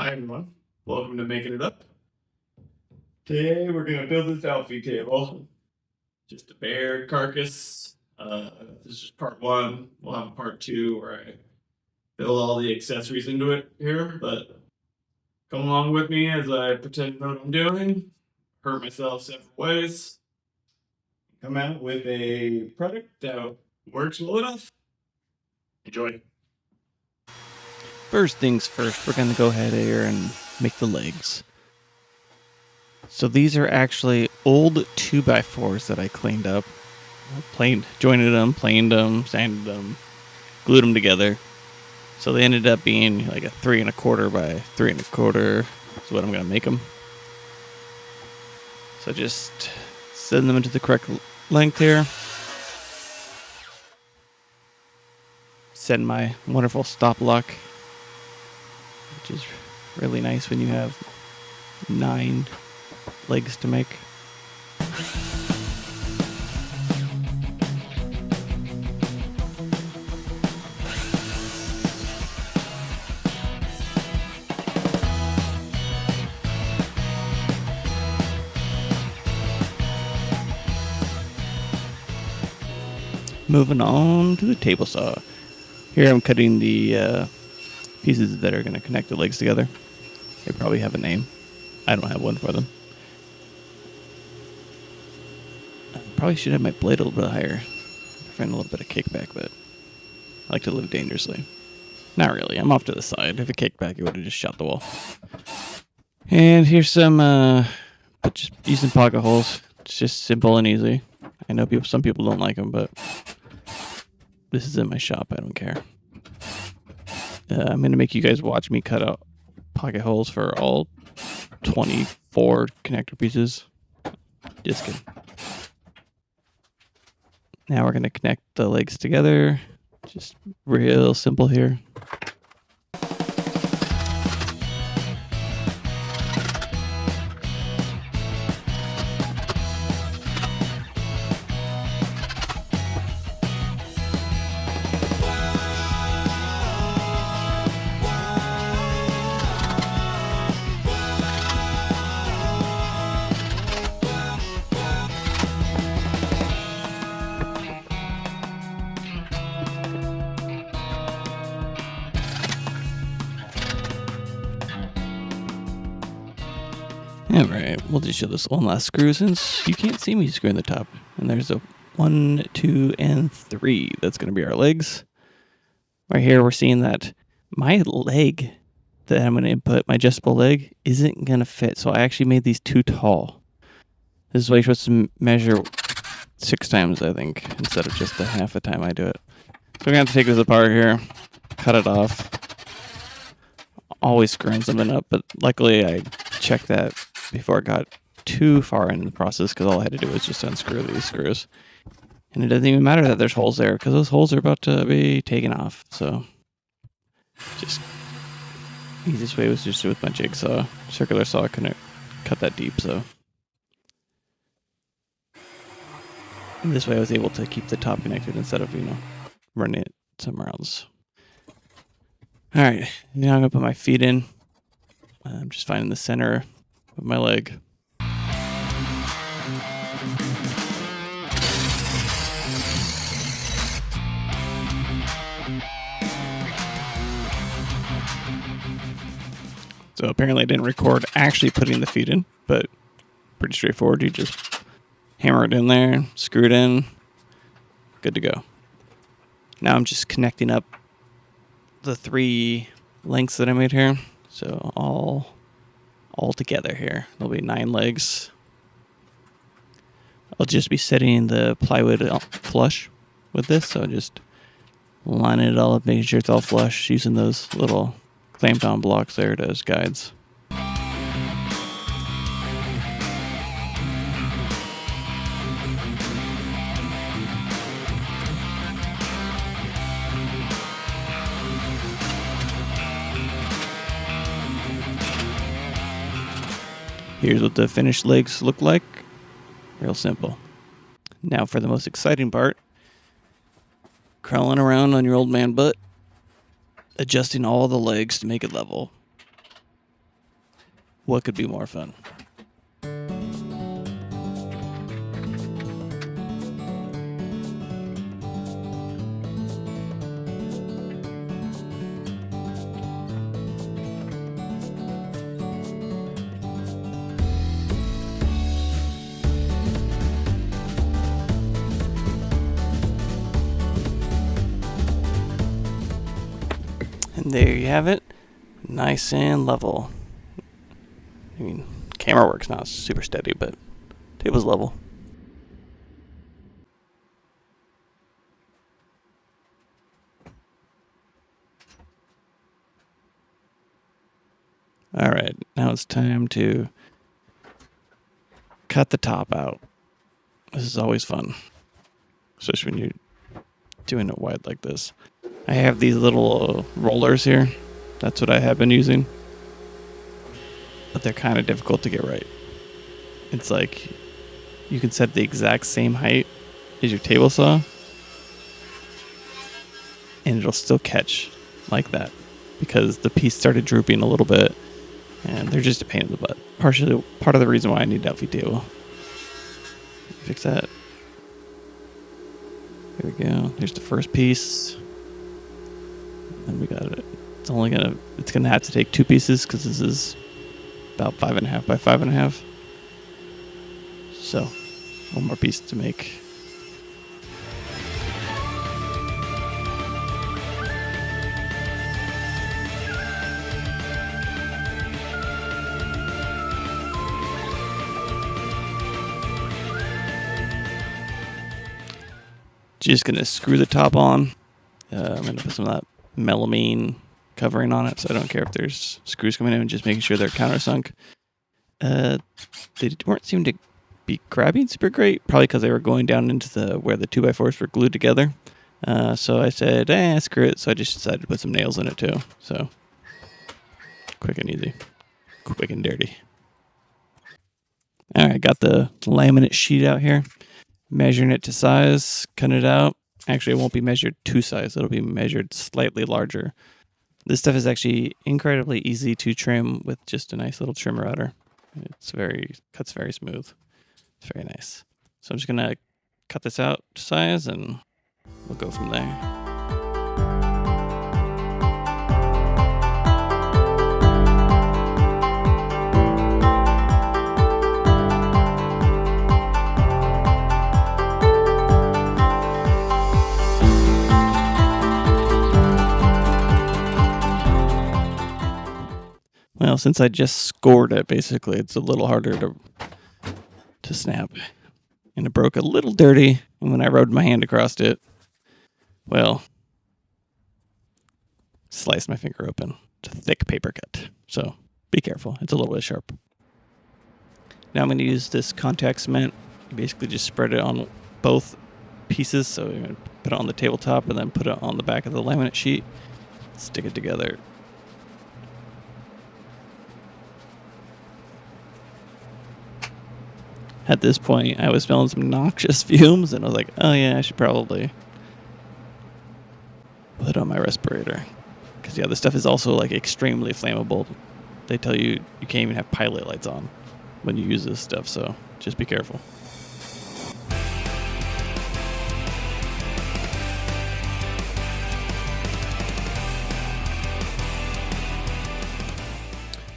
Hi everyone, welcome to Making It Up. Today we're gonna build this Outfeed table. Just a bare carcass. This is just part one. We'll have a part two where I build all the accessories into it here, but come along with me as I pretend to know what I'm doing, hurt myself several ways, come out with a product that works well enough. Enjoy. First things first, we're going to go ahead here and make the legs. So these are actually old 2x4s that I cleaned up. Jointed them, planed them, sanded them, glued them together. So they ended up being like a 3 1/4 by 3 1/4. That's what I'm going to make them. So just send them into the correct length here. Set my wonderful stop lock, which is really nice when you have 9 legs to make. Moving on to the table saw. Here I'm cutting the pieces that are going to connect the legs together. They probably have a name. I don't have one for them. I probably should have my blade a little bit higher. I find a little bit of kickback, but I like to live dangerously. Not really. I'm off to the side. If it kicked back, it would have just shot the wall. And here's some, but just using pocket holes. It's just simple and easy. I know some people don't like them, but this is in my shop. I don't care. I'm going to make you guys watch me cut out pocket holes for all 24 connector pieces. Just kidding. Now we're going to connect the legs together. Just real simple here. Alright, we'll just show this one last screw since you can't see me screwing the top. And there's a 1, 2, and 3. That's going to be our legs. Right here, we're seeing that my leg that I'm going to input, my adjustable leg, isn't going to fit. So I actually made these too tall. This is why you're supposed to measure 6 times, I think, instead of just a half a time I do it. So we're going to have to take this apart here, cut it off. Always screwing something up, but luckily I checked that before I got too far in the process, because all I had to do was just unscrew these screws. And it doesn't even matter that there's holes there, because those holes are about to be taken off. So just the easiest way was just with my jigsaw. Circular saw couldn't cut that deep, so and this way I was able to keep the top connected instead of, running it somewhere else. Alright, now I'm going to put my feet in. I'm just finding the center of my leg. So apparently I didn't record actually putting the feet in, but pretty straightforward. You just hammer it in there, screw it in, good to go. Now I'm just connecting up the 3 lengths that I made here. So all together here. There'll be 9 legs. I'll just be setting the plywood flush with this. So just lining it all up, making sure it's all flush, using those little clamped on blocks there as guides. Here's what the finished legs look like. Real simple. Now for the most exciting part. Crawling around on your old man butt, adjusting all the legs to make it level. What could be more fun? And there you have it. Nice and level. I mean, camera work's not super steady, but table's level. Alright, now it's time to cut the top out. This is always fun, especially when you're doing it wide like this. I have these little rollers here. That's what I have been using. But they're kind of difficult to get right. It's like you can set the exact same height as your table saw, and it'll still catch like that because the piece started drooping a little bit, and they're just a pain in the butt. Part of the reason why I need an Outfeed table. Fix that. There we go. Here's the first piece. And we got it. It's gonna have to take 2 pieces because this is about 5.5 by 5.5. So, one more piece to make. Just gonna screw the top on. I'm gonna put some of that melamine covering on it, so I don't care if there's screws coming in. Just making sure they're countersunk. They weren't seeming to be grabbing super great, probably because they were going down into where the 2x4s were glued together. So I said, screw it. So I just decided to put some nails in it too. So quick and easy, quick and dirty. All right, got the laminate sheet out here. Measuring it to size, cutting it out. Actually, it won't be measured to size. It'll be measured slightly larger. This stuff is actually incredibly easy to trim with just a nice little trimmer router. Cuts very smooth. It's very nice. So I'm just gonna cut this out to size and we'll go from there. Well, since I just scored it, basically, it's a little harder to snap. And it broke a little dirty, and when I rode my hand across it, well, sliced my finger open. It's a thick paper cut, so be careful. It's a little bit sharp. Now I'm going to use this contact cement. Basically just spread it on both pieces, so you're going to put it on the tabletop and then put it on the back of the laminate sheet. Stick it together. At this point, I was smelling some noxious fumes, and I was like, oh yeah, I should probably put on my respirator. Because, yeah, this stuff is also, like, extremely flammable. They tell you you can't even have pilot lights on when you use this stuff, so just be careful.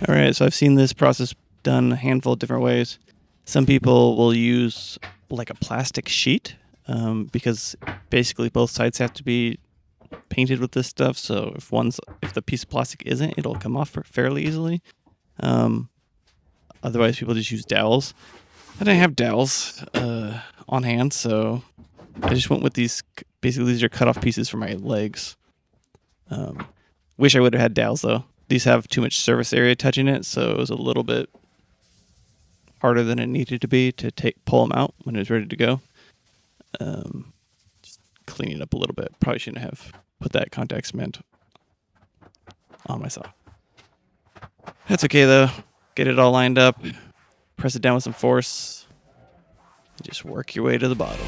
All right, so I've seen this process done a handful of different ways. Some people will use like a plastic sheet because basically both sides have to be painted with this stuff. So if the piece of plastic isn't, it'll come off fairly easily. Otherwise, people just use dowels. I didn't have dowels on hand, so I just went with these. Basically, these are cut off pieces for my legs. Wish I would have had dowels though. These have too much surface area touching it, so it was a little bit harder than it needed to be to pull them out when it was ready to go. Just clean it up a little bit. Probably shouldn't have put that contact cement on my saw. That's okay though. Get it all lined up. Press it down with some force. Just work your way to the bottom.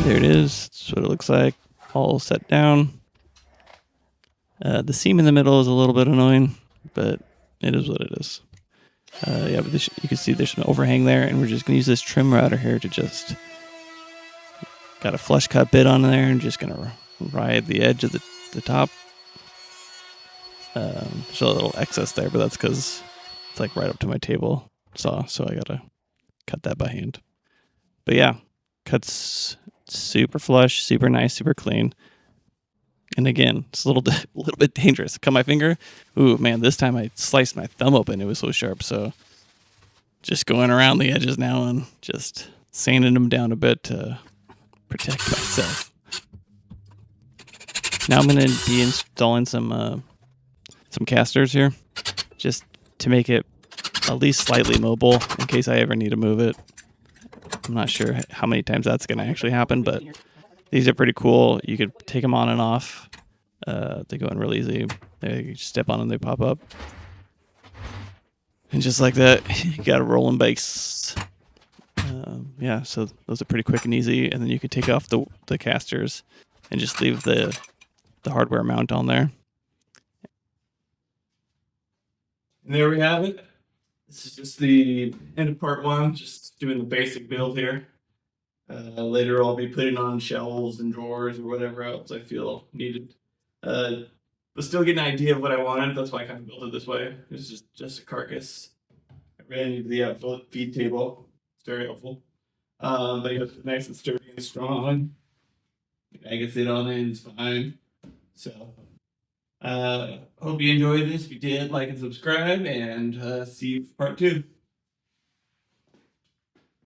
There it is. That's what it looks like. All set down. The seam in the middle is a little bit annoying, but it is what it is. Yeah, but you can see there's an overhang there, and we're just going to use this trim router here to just... Got a flush cut bit on there, and just going to ride the edge of the top. There's a little excess there, but that's because it's like right up to my table saw, so I got to cut that by hand. But yeah, cuts super flush, super nice, super clean. And again, it's a little bit dangerous. Cut my finger. Ooh, man, this time I sliced my thumb open. It was so sharp. So just going around the edges now and just sanding them down a bit to protect myself. Now I'm going to be installing some casters here just to make it at least slightly mobile in case I ever need to move it. I'm not sure how many times that's going to actually happen, but these are pretty cool. You could take them on and off. They go in real easy. You just step on them, they pop up. And just like that, you got a rolling base. Yeah, so those are pretty quick and easy. And then you can take off the casters and just leave the hardware mount on there. And there we have it. This is just the end of part one, just doing the basic build here. Later I'll be putting on shelves and drawers or whatever else I feel needed. But still get an idea of what I wanted. That's why I kind of built it this way. It's just a carcass. I really needed the Outfeed table. It's very helpful. But it's nice and sturdy and strong. I can sit on it, it's fine. So hope you enjoyed this. If you did, like and subscribe, and see you for part 2.